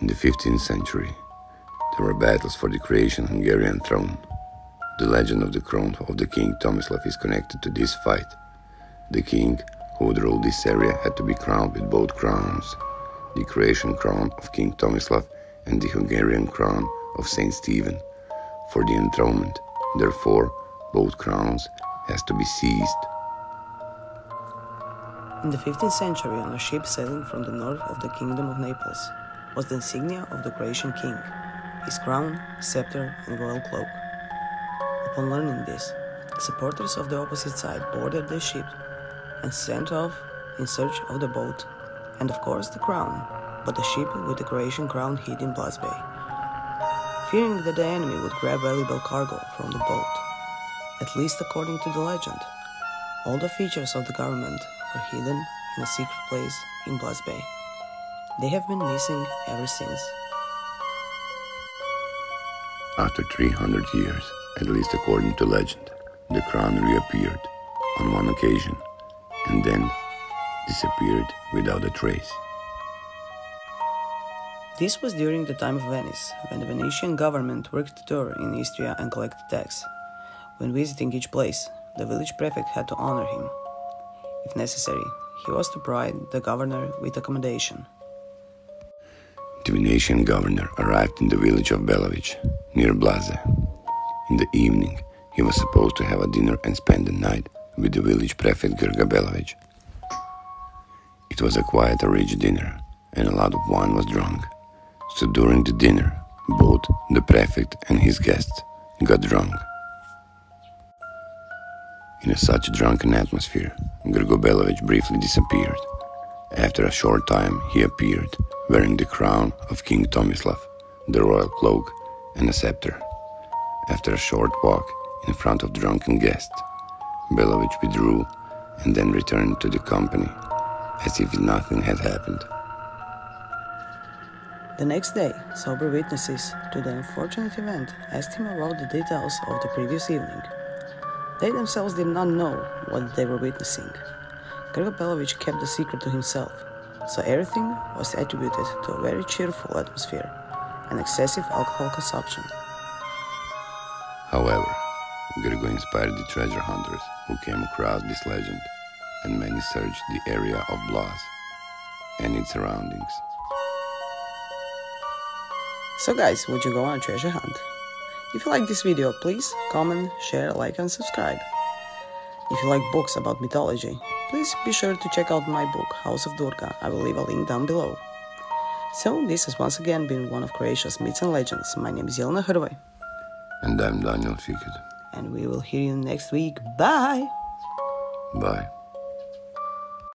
In the 15th century, there were battles for the Croatian-Hungarian throne. The legend of the crown of the king Tomislav is connected to this fight. The king who would rule this area had to be crowned with both crowns, the Croatian crown of King Tomislav and the Hungarian crown of Saint Stephen. For the enthronement, therefore, both crowns has to be seized. In the 15th century, on a ship sailing from the north of the Kingdom of Naples, was the insignia of the Croatian king, his crown, scepter, and royal cloak. Upon learning this, supporters of the opposite side boarded the ship and sent off in search of the boat and, of course, the crown, but the ship with the Croatian crown hid in Blas Bay. Fearing that the enemy would grab valuable cargo from the boat, at least according to the legend, all the features of the government were hidden in a secret place in Blas Bay. They have been missing ever since. After 300 years, at least according to legend, the crown reappeared on one occasion and then disappeared without a trace. This was during the time of Venice, when the Venetian government worked the tour in Istria and collected tax. When visiting each place, the village prefect had to honor him. If necessary, he was to provide the governor with accommodation. The Venetian governor arrived in the village of Belovic, near Blaze. In the evening, he was supposed to have a dinner and spend the night with the village prefect Grga Belovic. It was a quiet, rich dinner, and a lot of wine was drunk. So during the dinner, both the prefect and his guests got drunk. In such a drunken atmosphere, Grga Belovic briefly disappeared. After a short time, he appeared, wearing the crown of King Tomislav, the royal cloak, and a scepter. After a short walk in front of drunken guests, Belovic withdrew and then returned to the company, as if nothing had happened. The next day, sober witnesses to the unfortunate event asked him about the details of the previous evening. They themselves did not know what they were witnessing. Grga Belovic kept the secret to himself, so everything was attributed to a very cheerful atmosphere and excessive alcohol consumption. However, Grga inspired the treasure hunters who came across this legend, and many searched the area of Blas and its surroundings. So guys, would you go on a treasure hunt? If you like this video, please comment, share, like and subscribe. If you like books about mythology, please be sure to check out my book, House of Durga. I will leave a link down below. So, this has once again been one of Croatia's myths and legends. My name is Jelena Hrvoj. And I'm Daniel Fiket. And we will hear you next week. Bye! Bye.